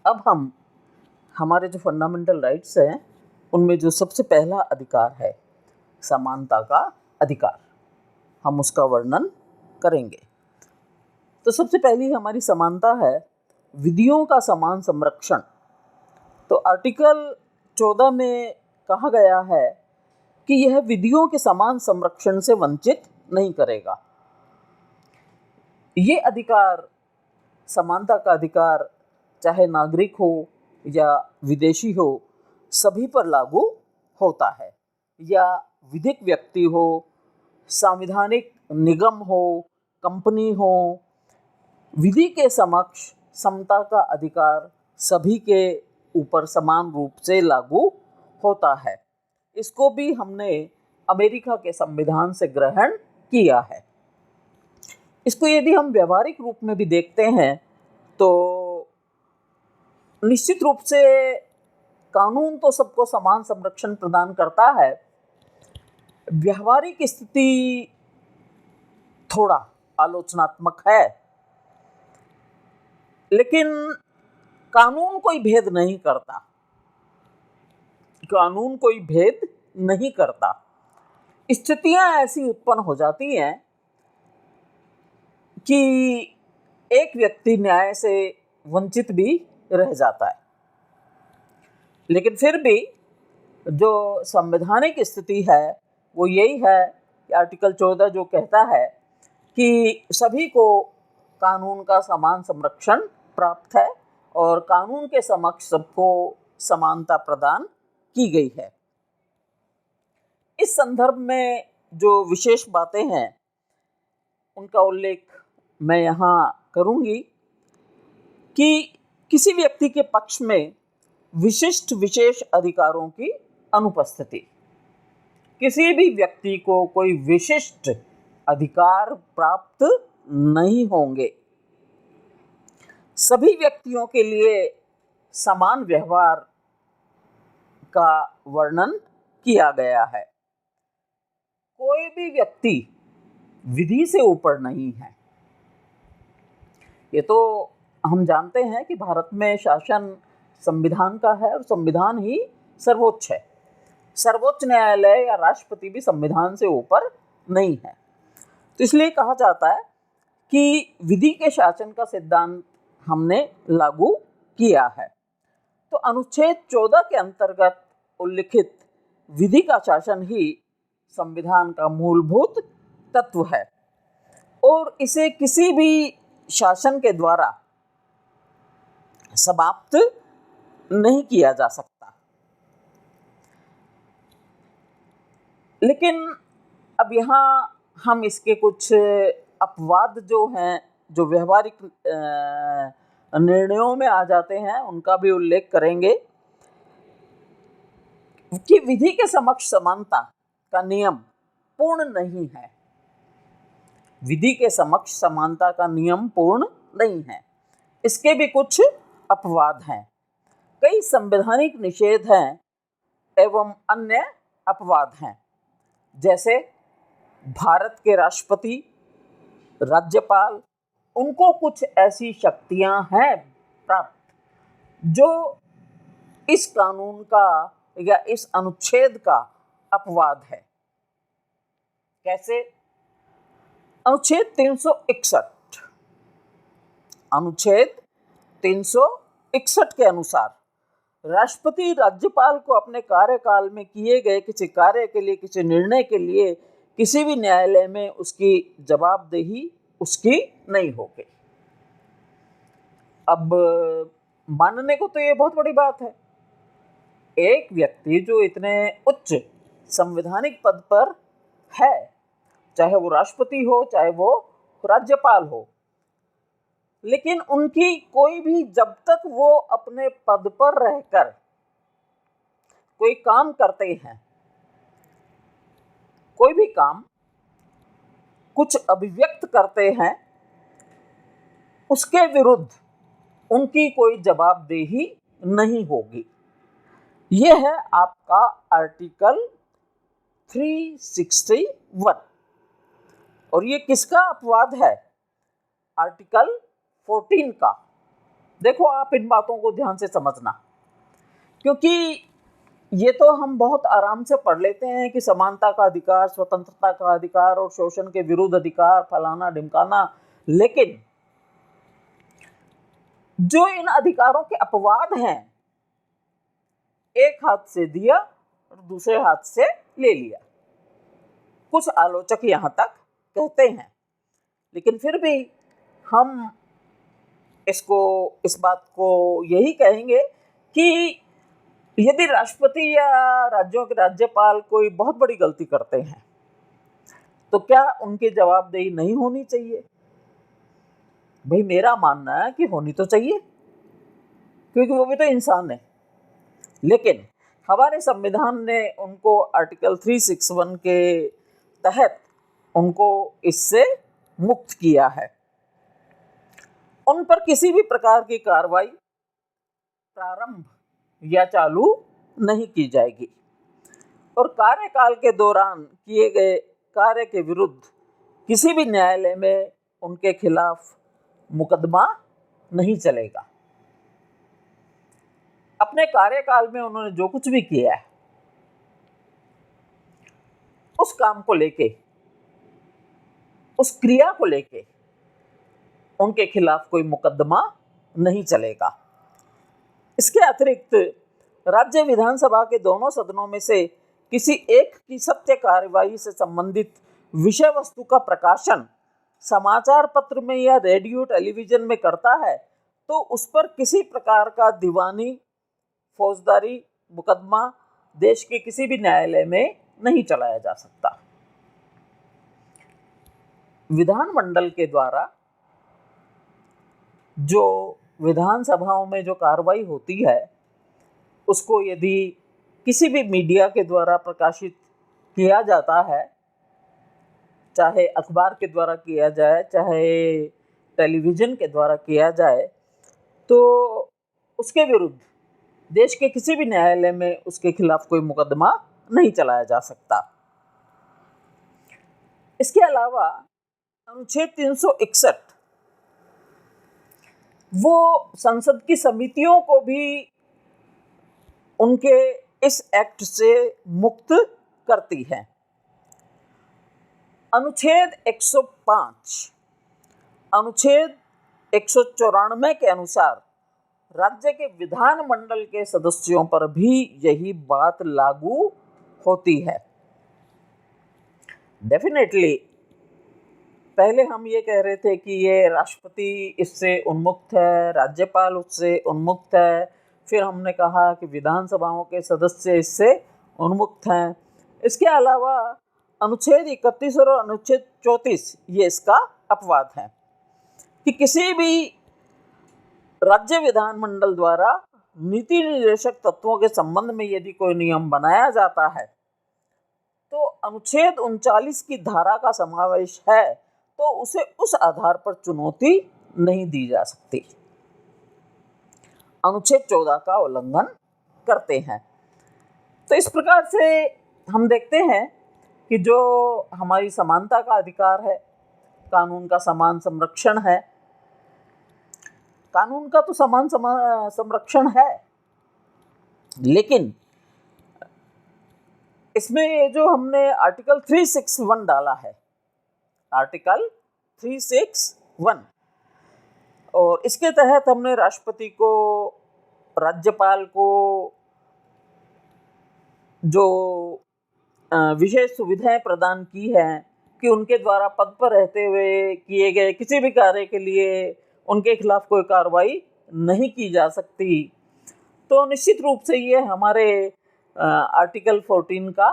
अब हम हमारे जो फंडामेंटल राइट्स हैं उनमें जो सबसे पहला अधिकार है समानता का अधिकार, हम उसका वर्णन करेंगे। तो सबसे पहली हमारी समानता है विधियों का समान संरक्षण। तो आर्टिकल 14 में कहा गया है कि यह विधियों के समान संरक्षण से वंचित नहीं करेगा। ये अधिकार, समानता का अधिकार, चाहे नागरिक हो या विदेशी हो, सभी पर लागू होता है। या विधिक व्यक्ति हो, संवैधानिक निगम हो, कंपनी हो, विधि के समक्ष समता का अधिकार सभी के ऊपर समान रूप से लागू होता है। इसको भी हमने अमेरिका के संविधान से ग्रहण किया है। इसको यदि हम व्यवहारिक रूप में भी देखते हैं तो निश्चित रूप से कानून तो सबको समान संरक्षण प्रदान करता है। व्यवहारिक स्थिति थोड़ा आलोचनात्मक है, लेकिन कानून कोई भेद नहीं करता। कानून कोई भेद नहीं करता। स्थितियां ऐसी उत्पन्न हो जाती हैं कि एक व्यक्ति न्याय से वंचित भी रह जाता है, लेकिन फिर भी जो संवैधानिक स्थिति है वो यही है कि आर्टिकल 14 जो कहता है कि सभी को कानून का समान संरक्षण प्राप्त है और कानून के समक्ष सबको समानता प्रदान की गई है। इस संदर्भ में जो विशेष बातें हैं उनका उल्लेख मैं यहाँ करूँगी कि किसी व्यक्ति के पक्ष में विशिष्ट विशेष अधिकारों की अनुपस्थिति। किसी भी व्यक्ति को कोई विशिष्ट अधिकार प्राप्त नहीं होंगे। सभी व्यक्तियों के लिए समान व्यवहार का वर्णन किया गया है। कोई भी व्यक्ति विधि से ऊपर नहीं है। ये तो हम जानते हैं कि भारत में शासन संविधान का है और संविधान ही सर्वोच्च है। सर्वोच्च न्यायालय या राष्ट्रपति भी संविधान से ऊपर नहीं है। तो इसलिए कहा जाता है कि विधि के शासन का सिद्धांत हमने लागू किया है। तो अनुच्छेद 14 के अंतर्गत उल्लिखित विधि का शासन ही संविधान का मूलभूत तत्व है और इसे किसी भी शासन के द्वारा समाप्त नहीं किया जा सकता। लेकिन अब यहाँ हम इसके कुछ अपवाद जो हैं, जो व्यवहारिक निर्णयों में आ जाते हैं, उनका भी उल्लेख करेंगे कि विधि के समक्ष समानता का नियम पूर्ण नहीं है। विधि के समक्ष समानता का नियम पूर्ण नहीं है। इसके भी कुछ अपवाद हैं। कई संवैधानिक निषेध हैं एवं अन्य अपवाद हैं। जैसे भारत के राष्ट्रपति, राज्यपाल, उनको कुछ ऐसी शक्तियां हैं प्राप्त जो इस कानून का या इस अनुच्छेद का अपवाद है। कैसे? अनुच्छेद 361 के अनुसार राष्ट्रपति राज्यपाल को अपने कार्यकाल में किए गए किसी कार्य के लिए, किसी निर्णय के लिए किसी भी न्यायालय में उसकी जवाबदेही उसकी नहीं होगी। अब मानने को तो ये बहुत बड़ी बात है। एक व्यक्ति जो इतने उच्च संवैधानिक पद पर है, चाहे वो राष्ट्रपति हो, चाहे वो राज्यपाल हो, लेकिन उनकी कोई भी, जब तक वो अपने पद पर रहकर कोई काम करते हैं, कोई भी काम कुछ अभिव्यक्त करते हैं, उसके विरुद्ध उनकी कोई जवाबदेही नहीं होगी। यह है आपका आर्टिकल 361। और ये किसका अपवाद है? आर्टिकल 14 का, देखो आप इन बातों को ध्यान से समझना, क्योंकि ये तो हम बहुत आराम से पढ़ लेते हैं कि समानता का अधिकार, स्वतंत्रता का अधिकार और शोषण के विरुद्ध अधिकार, फलाना ढिमकाना, लेकिन जो इन अधिकारों के अपवाद हैं, एक हाथ से दिया और दूसरे हाथ से ले लिया, कुछ आलोचक यहां तक कहते हैं। लेकिन फिर भी हम इस बात को यही कहेंगे कि यदि राष्ट्रपति या राज्यों के राज्यपाल कोई बहुत बड़ी गलती करते हैं तो क्या उनकी जवाबदेही नहीं होनी चाहिए? भाई मेरा मानना है कि होनी तो चाहिए, क्योंकि वो भी तो इंसान है। लेकिन हमारे संविधान ने उनको आर्टिकल 361 के तहत उनको इससे मुक्त किया है। उन पर किसी भी प्रकार की कार्रवाई प्रारंभ या चालू नहीं की जाएगी और कार्यकाल के दौरान किए गए कार्य के विरुद्ध किसी भी न्यायालय में उनके खिलाफ मुकदमा नहीं चलेगा। अपने कार्यकाल में उन्होंने जो कुछ भी किया है उस काम को लेके, उस क्रिया को लेके उनके खिलाफ कोई मुकदमा नहीं चलेगा। इसके अतिरिक्त राज्य विधानसभा के दोनों सदनों में से किसी एक की सत्य कार्यवाही से संबंधित विषय वस्तु का प्रकाशन समाचार पत्र में या रेडियो टेलीविजन में करता है तो उस पर किसी प्रकार का दीवानी, फौजदारी मुकदमा देश के किसी भी न्यायालय में नहीं चलाया जा सकता। विधानमंडल के द्वारा जो विधानसभाओं में जो कार्रवाई होती है उसको यदि किसी भी मीडिया के द्वारा प्रकाशित किया जाता है, चाहे अखबार के द्वारा किया जाए, चाहे टेलीविज़न के द्वारा किया जाए, तो उसके विरुद्ध देश के किसी भी न्यायालय में उसके खिलाफ कोई मुकदमा नहीं चलाया जा सकता। इसके अलावा अनुच्छेद 361 वो संसद की समितियों को भी उनके इस एक्ट से मुक्त करती है। अनुच्छेद 105, अनुच्छेद 194 के अनुसार राज्य के विधानमंडल के सदस्यों पर भी यही बात लागू होती है। डेफिनेटली पहले हम ये कह रहे थे कि ये राष्ट्रपति इससे उन्मुक्त है, राज्यपाल उससे उन्मुक्त है, फिर हमने कहा कि विधानसभाओं के सदस्य इससे उन्मुक्त हैं। इसके अलावा अनुच्छेद 31 और अनुच्छेद 34 ये इसका अपवाद है कि किसी भी राज्य विधानमंडल द्वारा नीति निर्देशक तत्वों के संबंध में यदि कोई नियम बनाया जाता है तो अनुच्छेद 39 की धारा का समावेश है तो उसे उस आधार पर चुनौती नहीं दी जा सकती, अनुच्छेद 14 का उल्लंघन करते हैं। तो इस प्रकार से हम देखते हैं कि जो हमारी समानता का अधिकार है, कानून का समान संरक्षण है, कानून का तो समान संरक्षण है, लेकिन इसमें ये जो हमने आर्टिकल 361 डाला है, आर्टिकल 361, और इसके तहत हमने राष्ट्रपति को, राज्यपाल को जो विशेष सुविधाएं प्रदान की हैं कि उनके द्वारा पद पर रहते हुए किए गए किसी भी कार्य के लिए उनके खिलाफ कोई कार्रवाई नहीं की जा सकती। तो निश्चित रूप से ये हमारे आर्टिकल 14 का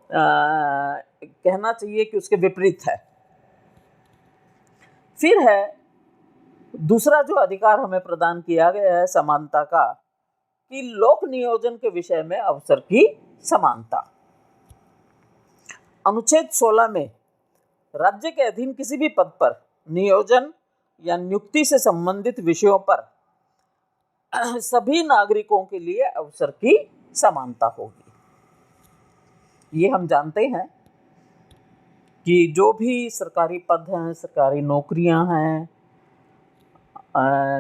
कहना चाहिए कि उसके विपरीत है। फिर है दूसरा जो अधिकार हमें प्रदान किया गया है समानता का, कि लोक नियोजन के विषय में अवसर की समानता। अनुच्छेद 16 में राज्य के अधीन किसी भी पद पर नियोजन या नियुक्ति से संबंधित विषयों पर सभी नागरिकों के लिए अवसर की समानता होगी। ये हम जानते हैं कि जो भी सरकारी पद हैं, सरकारी नौकरियां हैं,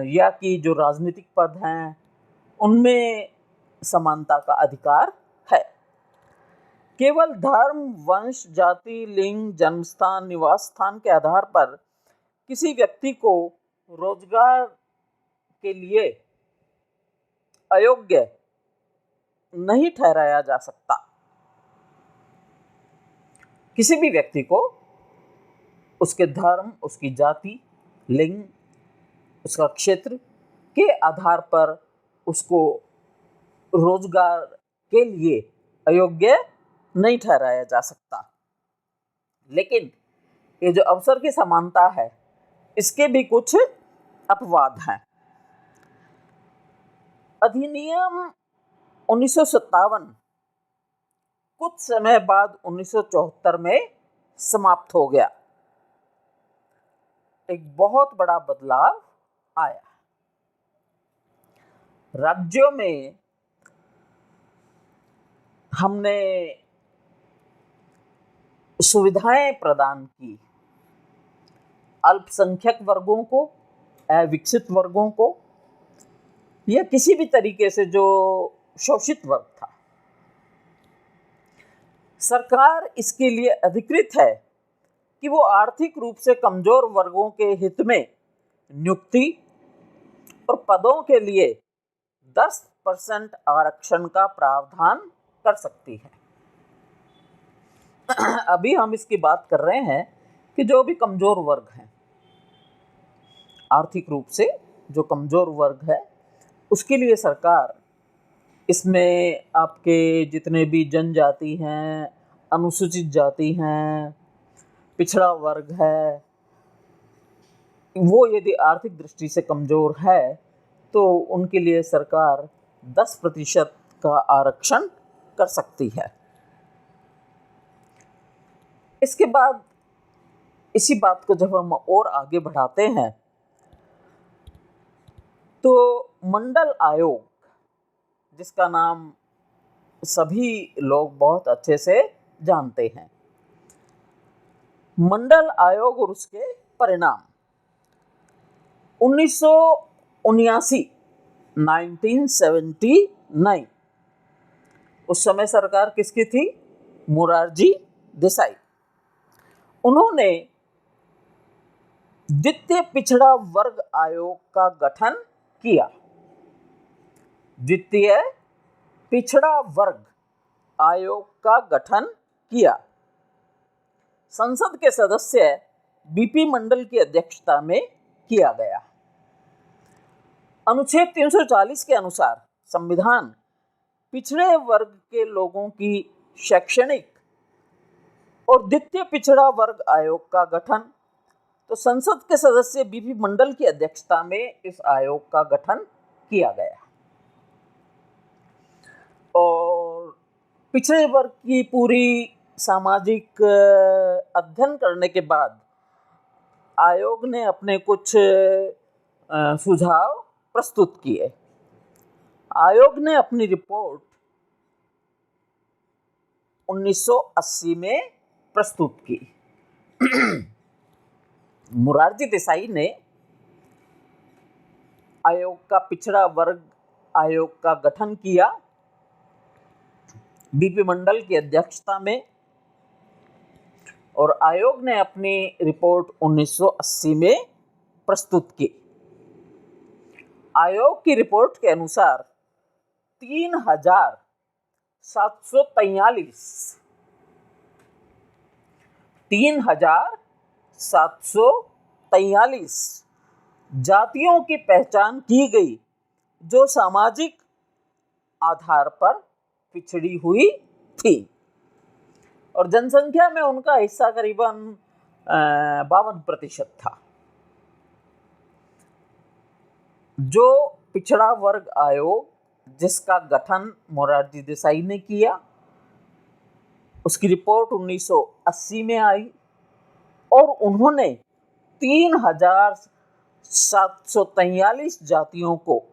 या कि जो राजनीतिक पद हैं उनमें समानता का अधिकार है। केवल धर्म, वंश, जाति, लिंग, जन्मस्थान, निवास स्थान के आधार पर किसी व्यक्ति को रोजगार के लिए अयोग्य नहीं ठहराया जा सकता। किसी भी व्यक्ति को उसके धर्म, उसकी जाति, लिंग, उसका क्षेत्र के आधार पर उसको रोजगार के लिए अयोग्य नहीं ठहराया जा सकता। लेकिन ये जो अवसर की समानता है, इसके भी कुछ अपवाद हैं। अधिनियम 1957 कुछ समय बाद 1974 में समाप्त हो गया। एक बहुत बड़ा बदलाव आया। राज्यों में हमने सुविधाएं प्रदान की अल्पसंख्यक वर्गों को, अविकसित वर्गों को, या किसी भी तरीके से जो शोषित वर्ग था। सरकार इसके लिए अधिकृत है कि वो आर्थिक रूप से कमजोर वर्गों के हित में नियुक्ति और पदों के लिए 10% आरक्षण का प्रावधान कर सकती है। अभी हम इसकी बात कर रहे हैं कि जो भी कमजोर वर्ग हैं, आर्थिक रूप से जो कमजोर वर्ग है, उसके लिए सरकार इसमें आपके जितने भी जनजाति हैं, अनुसूचित जाति हैं, पिछड़ा वर्ग है, वो यदि आर्थिक दृष्टि से कमजोर है तो उनके लिए सरकार 10% का आरक्षण कर सकती है। इसके बाद इसी बात को जब हम और आगे बढ़ाते हैं तो मंडल आयोग, जिसका नाम सभी लोग बहुत अच्छे से जानते हैं, मंडल आयोग और उसके परिणाम 1979 उस समय सरकार किसकी थी? मोरारजी देसाई। उन्होंने द्वितीय पिछड़ा वर्ग आयोग का गठन किया। द्वितीय पिछड़ा वर्ग आयोग का गठन किया। संसद के सदस्य बीपी मंडल की अध्यक्षता में किया गया। अनुच्छेद 340 के अनुसार संविधान पिछड़े वर्ग के लोगों की शैक्षणिक और द्वितीय पिछड़ा वर्ग आयोग का गठन, तो संसद के सदस्य बीपी मंडल की अध्यक्षता में इस आयोग का गठन किया गया। और पिछड़े वर्ग की पूरी सामाजिक अध्ययन करने के बाद आयोग ने अपने कुछ सुझाव प्रस्तुत किए। आयोग ने अपनी रिपोर्ट 1980 में प्रस्तुत की। मोरारजी देसाई ने आयोग का पिछड़ा वर्ग आयोग का गठन किया बीपी मंडल की अध्यक्षता में, और आयोग ने अपनी रिपोर्ट 1980 में प्रस्तुत की। आयोग की रिपोर्ट के अनुसार 3,743 जातियों की पहचान की गई जो सामाजिक आधार पर पिछड़ी हुई थी, और जनसंख्या में उनका हिस्सा करीबन 52% था। जो पिछड़ा वर्ग आयोग जिसका गठन मोरारजी देसाई ने किया, उसकी रिपोर्ट 1980 में आई और उन्होंने 3,743 जातियों को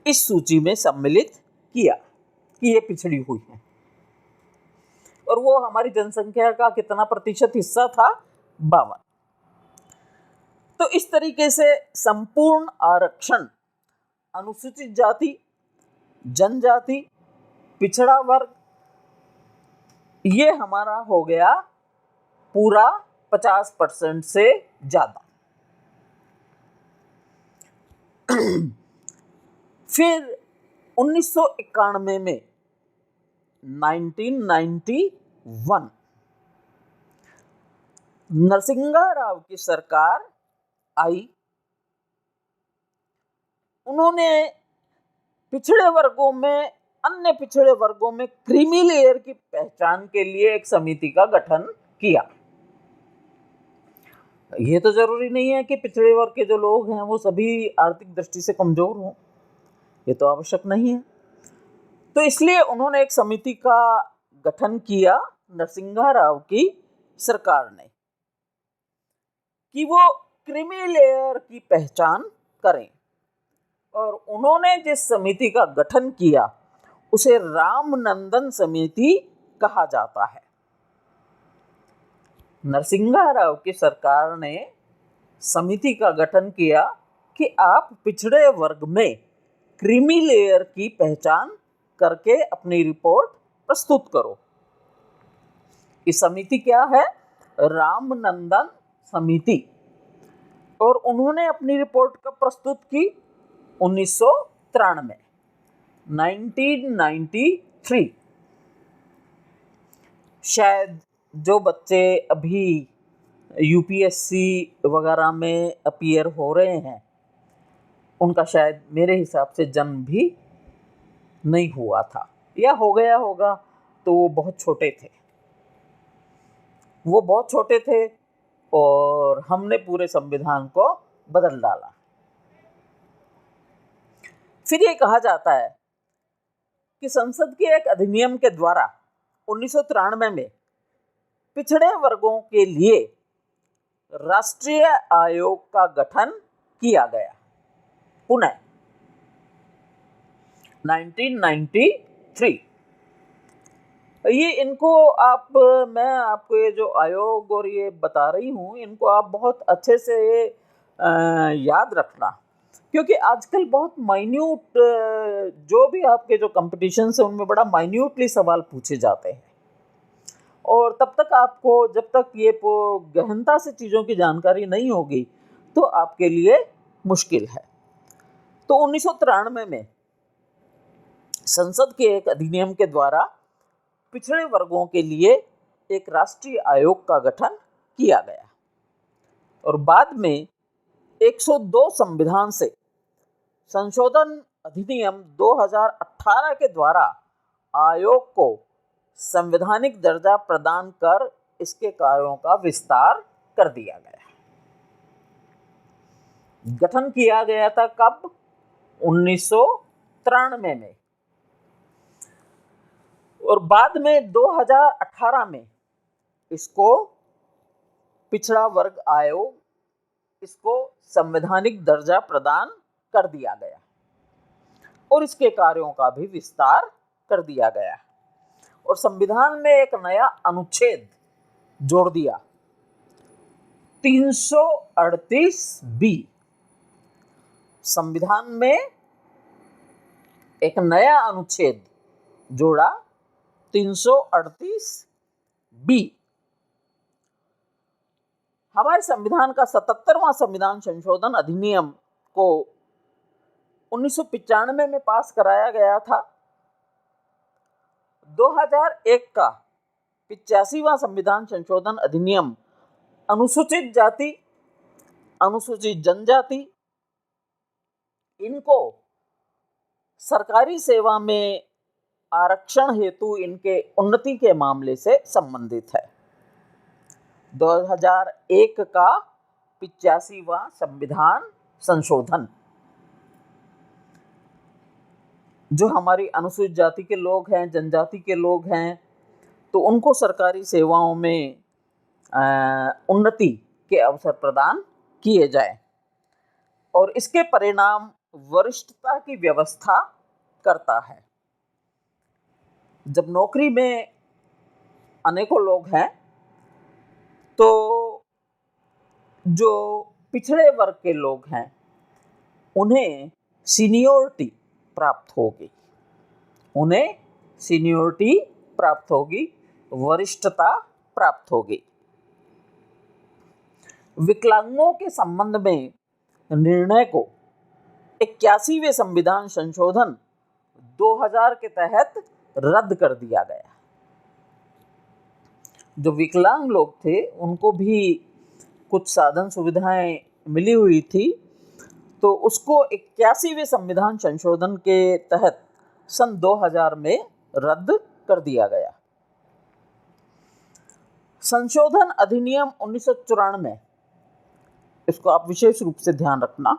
इस सूची में सम्मिलित किया कि ये पिछड़ी हुई है। और वो हमारी जनसंख्या का कितना प्रतिशत हिस्सा था? 52। तो इस तरीके से संपूर्ण आरक्षण अनुसूचित जाति, जनजाति, पिछड़ा वर्ग, ये हमारा हो गया पूरा 50% से ज्यादा। फिर 1991 में 1991 नरसिंहा राव की सरकार आई। उन्होंने पिछड़े वर्गों में, अन्य पिछड़े वर्गों में क्रीमी लेयर की पहचान के लिए एक समिति का गठन किया। ये तो जरूरी नहीं है कि पिछड़े वर्ग के जो लोग हैं वो सभी आर्थिक दृष्टि से कमजोर हों, ये तो आवश्यक नहीं है। तो इसलिए उन्होंने एक समिति का गठन किया नरसिंहा राव की सरकार ने कि वो क्रीमी लेयर की पहचान करें, और उन्होंने जिस समिति का गठन किया उसे रामनंदन समिति कहा जाता है। नरसिंहा राव की सरकार ने समिति का गठन किया कि आप पिछड़े वर्ग में क्रीमी लेयर की पहचान करके अपनी रिपोर्ट प्रस्तुत करो। इस समिति क्या है? रामनंदन समिति। और उन्होंने अपनी रिपोर्ट कब प्रस्तुत की? 1993। शायद जो बच्चे अभी यूपीएससी वगैरह में अपीयर हो रहे हैं उनका शायद मेरे हिसाब से जन्म भी नहीं हुआ था, या हो गया होगा तो वो बहुत छोटे थे। वो बहुत छोटे थे और हमने पूरे संविधान को बदल डाला। फिर ये कहा जाता है कि संसद के एक अधिनियम के द्वारा 1993 में पिछड़े वर्गों के लिए राष्ट्रीय आयोग का गठन किया गया। पुनः 1993। ये इनको मैं आपको ये जो आयोग और ये बता रही हूँ, इनको आप बहुत अच्छे से याद रखना, क्योंकि आजकल बहुत माइन्यूट जो भी आपके जो कंपटीशंस है उनमें बड़ा माइन्यूटली सवाल पूछे जाते हैं, और तब तक आपको, जब तक ये गहनता से चीज़ों की जानकारी नहीं होगी तो आपके लिए मुश्किल है। तो 1993 में संसद के एक अधिनियम के द्वारा पिछड़े वर्गों के लिए एक राष्ट्रीय आयोग का गठन किया गया, और बाद में 102 संविधान से संशोधन अधिनियम 2018 के द्वारा आयोग को संवैधानिक दर्जा प्रदान कर इसके कार्यों का विस्तार कर दिया गया। गठन किया गया था कब? 1993 में, और बाद में 2018 में इसको पिछड़ा वर्ग आयोग, इसको संवैधानिक दर्जा प्रदान कर दिया गया और इसके कार्यों का भी विस्तार कर दिया गया, और संविधान में एक नया अनुच्छेद जोड़ दिया, 338B। संविधान में एक नया अनुच्छेद जोड़ा, 338B। हमारे संविधान का 77वां संविधान संशोधन अधिनियम को 1995 में पास कराया गया था। 2001 का 85वां संविधान संशोधन अधिनियम अनुसूचित जाति, अनुसूचित जनजाति, इनको सरकारी सेवा में आरक्षण हेतु इनके उन्नति के मामले से संबंधित है। 2001 का 85वां संविधान संशोधन, जो हमारी अनुसूचित जाति के लोग हैं, जनजाति के लोग हैं, तो उनको सरकारी सेवाओं में उन्नति के अवसर प्रदान किए जाए, और इसके परिणाम वरिष्ठता की व्यवस्था करता है। जब नौकरी में अनेकों लोग हैं तो जो पिछड़े वर्ग के लोग हैं उन्हें सीनियोरिटी प्राप्त होगी, उन्हें सीनियोरिटी प्राप्त होगी, वरिष्ठता प्राप्त होगी। विकलांगों के संबंध में निर्णय को 81वें संविधान संशोधन 2000 के तहत रद्द कर दिया गया। जो विकलांग लोग थे उनको भी कुछ साधन सुविधाएं मिली हुई थी, तो उसको 81वें संविधान संशोधन के तहत सन 2000 में रद्द कर दिया गया। संशोधन अधिनियम 1994, इसको आप विशेष रूप से ध्यान रखना,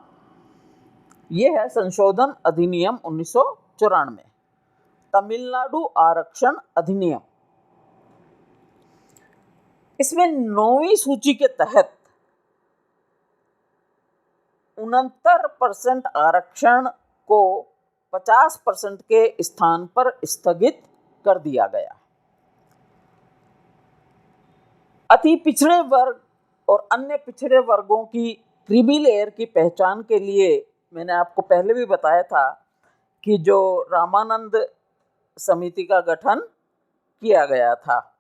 यह है संशोधन अधिनियम 1994, तमिलनाडु आरक्षण अधिनियम। इसमें 9वीं सूची के तहत 69% आरक्षण को 50% के स्थान पर स्थगित कर दिया गया। अति पिछड़े वर्ग और अन्य पिछड़े वर्गों की क्रीमी लेयर की पहचान के लिए मैंने आपको पहले भी बताया था कि जो रामानंद समिति का गठन किया गया था,